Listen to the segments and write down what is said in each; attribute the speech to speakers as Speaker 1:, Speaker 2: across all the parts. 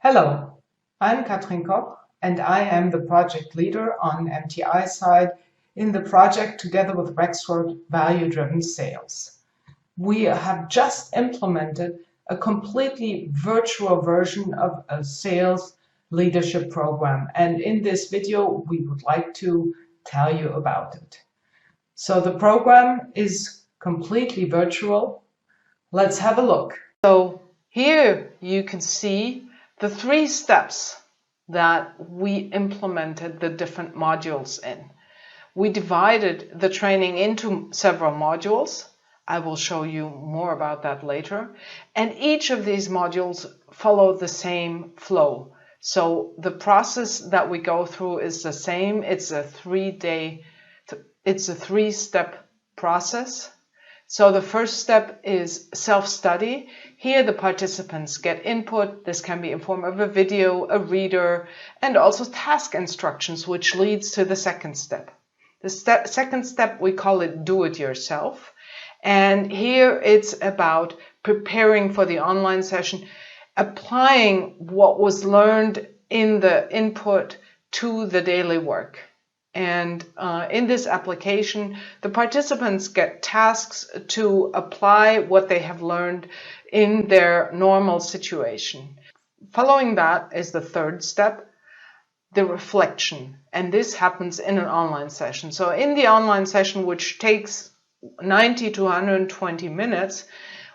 Speaker 1: Hello, I'm Katrin Kopp and I am the project leader on MTI side in the project together with Rexroth Value-Driven Sales. We have just implemented a completely virtual version of a sales leadership program, and in this video we would like to tell you about it. So the program is completely virtual. Let's have a look.
Speaker 2: So here you can see the 3 steps that we implemented the different modules in. We divided the training into several modules. I will show you more about that later. And each of these modules follow the same flow. So the process that we go through is the same. It's a 3-step process. So the first step is self-study. Here the participants get input. This can be in form of a video, a reader, and also task instructions, which leads to the second step. The second step, we call it do it yourself. And here it's about preparing for the online session, applying what was learned in the input to the daily work. And in this application, the participants get tasks to apply what they have learned in their normal situation. Following that is the third step, the reflection. And this happens in an online session. So in the online session, which takes 90 to 120 minutes,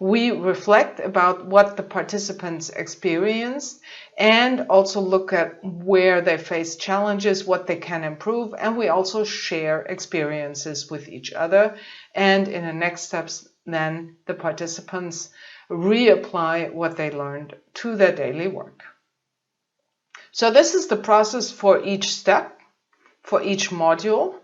Speaker 2: we reflect about what the participants experienced and also look at where they face challenges, what they can improve, and we also share experiences with each other. And in the next steps, then the participants reapply what they learned to their daily work. So this is the process for each step, for each module.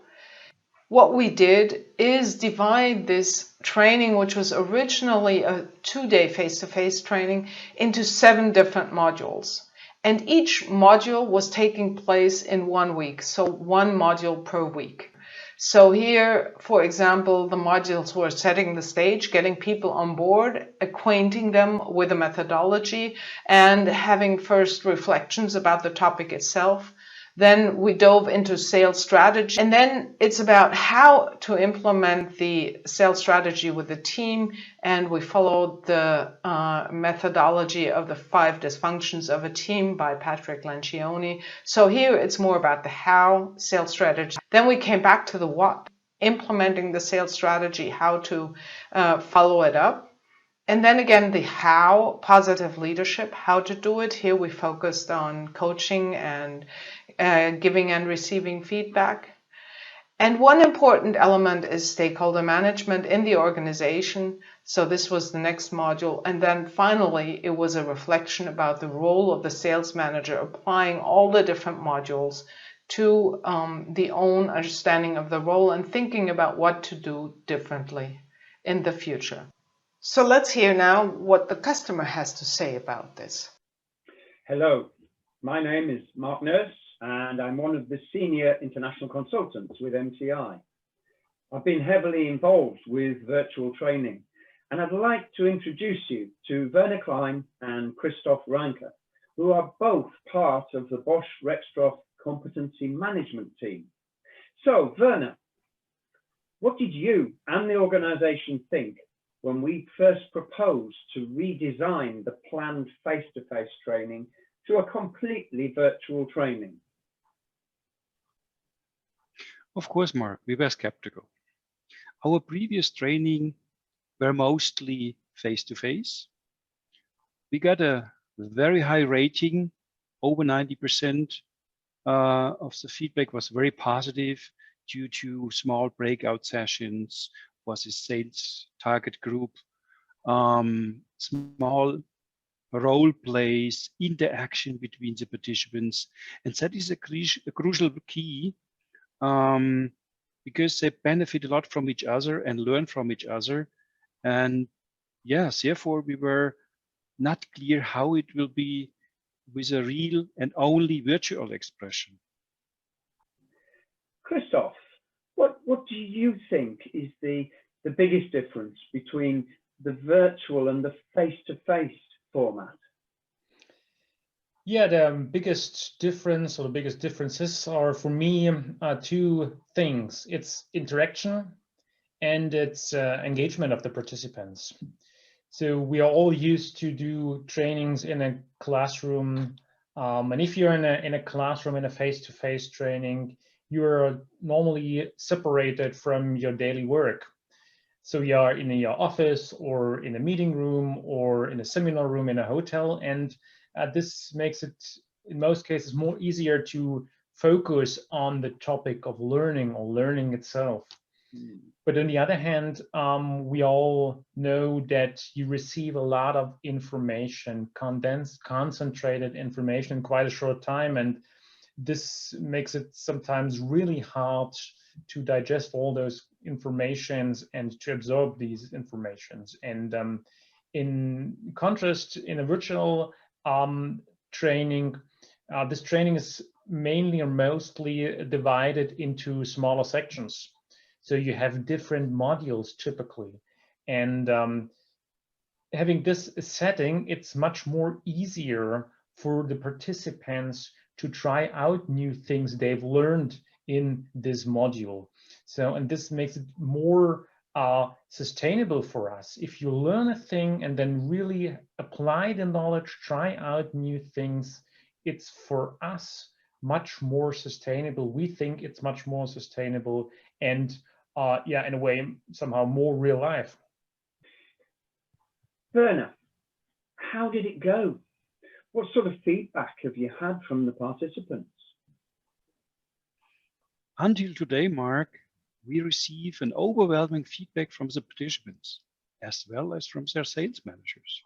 Speaker 2: What we did is divide this training, which was originally a 2-day face-to-face training, into 7 different modules. And each module was taking place in 1 week, so 1 module per week. So here, for example, the modules were setting the stage, getting people on board, acquainting them with the methodology, and having first reflections about the topic itself. Then we dove into sales strategy, and then it's about how to implement the sales strategy with the team, and we followed the methodology of the 5 dysfunctions of a team by Patrick Lencioni. So here it's more about the how, sales strategy. Then we came back to the what, implementing the sales strategy, how to follow it up. And then again, the how, positive leadership, how to do it. Here we focused on coaching and giving and receiving feedback. And one important element is stakeholder management in the organization. So this was the next module. And then finally, it was a reflection about the role of the sales manager, applying all the different modules to the own understanding of the role and thinking about what to do differently in the future. So let's hear now what the customer has to say about this.
Speaker 3: Hello, my name is Mark Nurse and I'm one of the senior international consultants with MTI. I've been heavily involved with virtual training and I'd like to introduce you to Werner Klein and Christoph Reinke, who are both part of the Bosch Rexroth competency management team. So Werner, what did you and the organization think when we first proposed to redesign the planned face-to-face training to a completely virtual training?
Speaker 4: Of course, Mark, we were skeptical. Our previous training were mostly face-to-face. We got a very high rating, over 90% of the feedback was very positive due to small breakout sessions, was a sales target group, small role plays, interaction between the participants. And that is a crucial key because they benefit a lot from each other and learn from each other. And yes, therefore we were not clear how it will be with a real and only virtual expression.
Speaker 3: Christoph, what do you think is the biggest difference between the virtual and the face-to-face format?
Speaker 5: Yeah, the biggest difference or the biggest differences are for me two things. It's interaction and it's engagement of the participants. So we are all used to do trainings in a classroom. And if you're in a classroom, in a face-to-face training, you're normally separated from your daily work. So you are in your office or in a meeting room or in a seminar room in a hotel. And this makes it, in most cases, more easier to focus on the topic of learning or learning itself. But on the other hand, we all know that you receive a lot of information, condensed, concentrated information in quite a short time. And this makes it sometimes really hard to digest all those informations and to absorb these informations. And in contrast, in a virtual training, this training is mainly or mostly divided into smaller sections. So you have different modules typically. And having this setting, it's much more easier for the participants to try out new things they've learned in this module. So, and this makes it more sustainable for us. If you learn a thing and then really apply the knowledge, try out new things, it's for us much more sustainable. We think it's much more sustainable and yeah, in a way, somehow more real life.
Speaker 3: Werner, how did it go? What sort of feedback have you had from the participants?
Speaker 4: Until today, Mark, we receive an overwhelming feedback from the participants, as well as from their sales managers.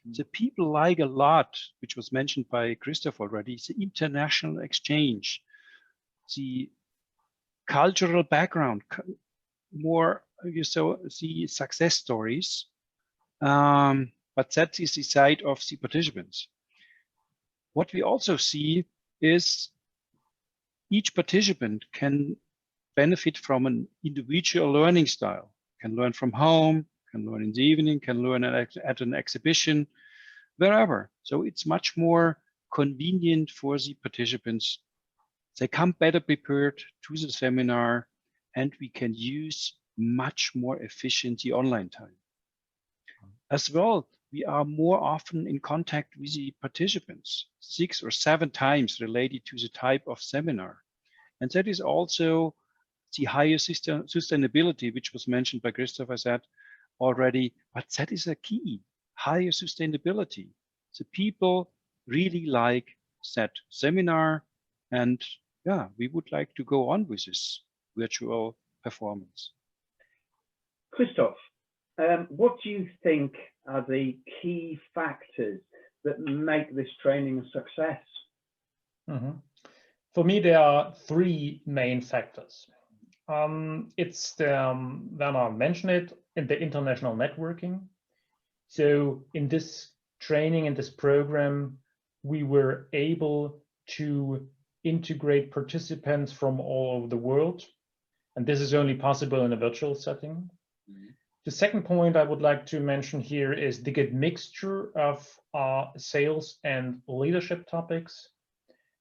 Speaker 4: The people like a lot, which was mentioned by Christoph already, the international exchange, the cultural background, more you saw the success stories, but that is the side of the participants. What we also see is each participant can benefit from an individual learning style, can learn from home, can learn in the evening, can learn at an exhibition, wherever. So it's much more convenient for the participants. They come better prepared to the seminar, and we can use much more efficient the online time. As well, we are more often in contact with the participants, 6 or 7 times related to the type of seminar. And that is also the higher sustainability, which was mentioned by Christoph, I said already, but that is a key, higher sustainability. The people really like that seminar, and yeah, we would like to go on with this virtual performance.
Speaker 3: Christoph, what do you think are the key factors that make this training a success?
Speaker 5: For me, there are 3 main factors. It's the, Werner mentioned it, in the international networking. So in this training, in this program, we were able to integrate participants from all over the world. And this is only possible in a virtual setting. The second point I would like to mention here is the good mixture of sales and leadership topics.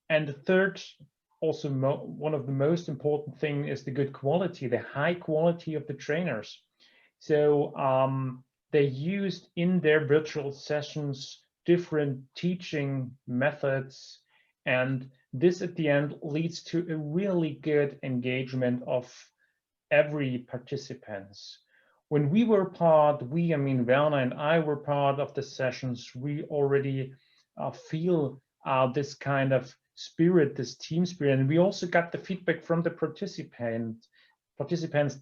Speaker 5: And the third, also one of the most important thing is the good quality, the high quality of the trainers. So they used in their virtual sessions different teaching methods, and this at the end leads to a really good engagement of every participants. When we were part, I mean Werner and I were part of the sessions, we already feel this kind of spirit, this team spirit, and we also got the feedback from the participants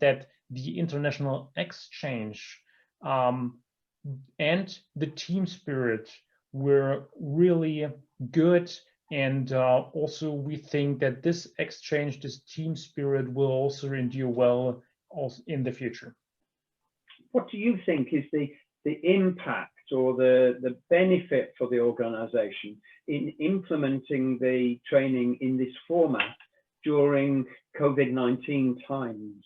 Speaker 5: that the international exchange and the team spirit were really good. And also we think that this exchange, this team spirit will also endure well also in the future.
Speaker 3: What do you think is the impact or the benefit for the organization in implementing the training in this format during COVID-19 times?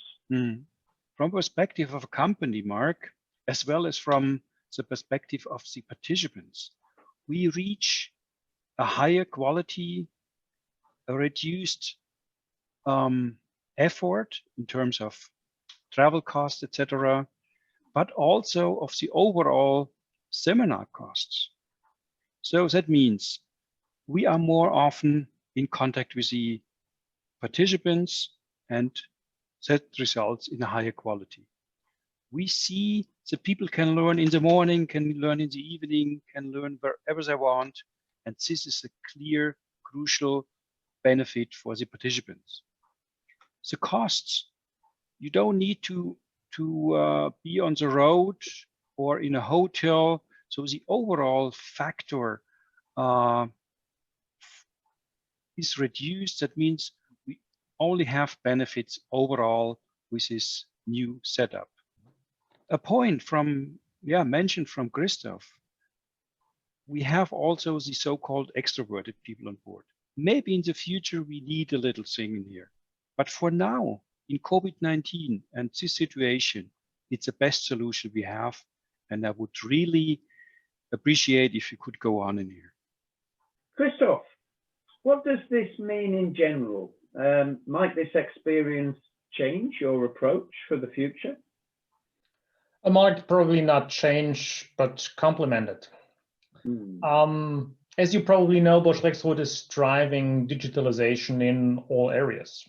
Speaker 4: From perspective of a company, Mark, as well as from the perspective of the participants, we reach a higher quality, a reduced effort in terms of travel costs, etc., but also of the overall seminar costs. So that means we are more often in contact with the participants, and that results in a higher quality. We see that people can learn in the morning, can learn in the evening, can learn wherever they want, and this is a clear, crucial benefit for the participants. The costs, you don't need to be on the road or in a hotel. So the overall factor is reduced. That means we only have benefits overall with this new setup. A point from, mentioned from Christoph, we have also the so-called extroverted people on board. Maybe in the future we need a little thing in here. But for now, in COVID-19 and this situation, it's the best solution we have. And I would really appreciate if you could go on in here.
Speaker 3: Christoph, what does this mean in general? Might this experience change your approach for the future?
Speaker 5: It might probably not change, but complement it. As you probably know, Bosch Rexroth is driving digitalization in all areas.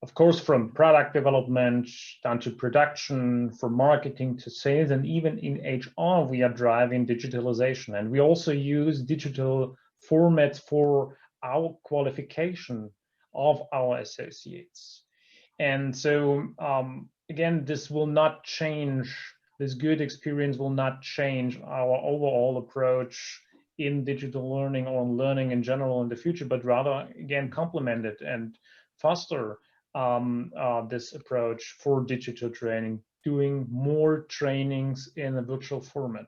Speaker 5: Of course, from product development down to production, from marketing to sales, and even in HR, we are driving digitalization. And we also use digital formats for our qualification of our associates. And so, again, this will not change, this good experience will not change our overall approach in digital learning or learning in general in the future, but rather, again, complement it and foster this approach for digital training, doing more trainings in a virtual format.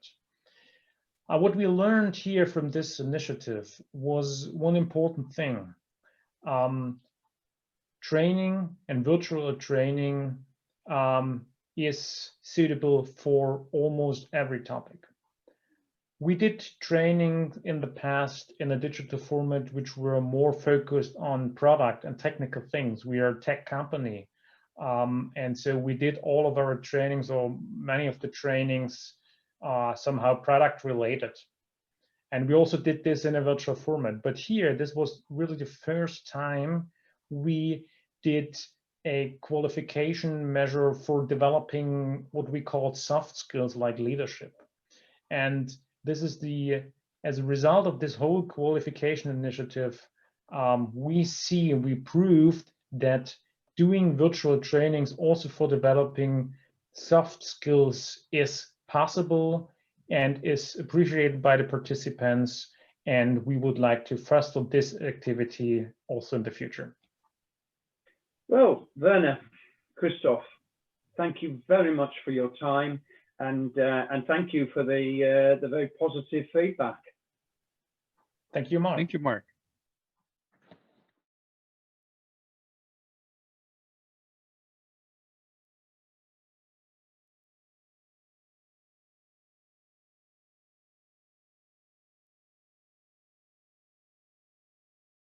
Speaker 5: What we learned here from this initiative was one important thing. Training and virtual training is suitable for almost every topic. We did training in the past in a digital format which were more focused on product and technical things. We are a tech company. And so we did all of our trainings, or many of the trainings, somehow product related. And we also did this in a virtual format. But here, this was really the first time we did a qualification measure for developing what we call soft skills like leadership. And this is as a result of this whole qualification initiative, we proved that doing virtual trainings also for developing soft skills is possible and is appreciated by the participants. And we would like to foster this activity also in the future.
Speaker 3: Well, Werner, Christoph, thank you very much for your time. And thank you for the very positive feedback.
Speaker 5: Thank you, Mark.
Speaker 4: Thank you, Mark.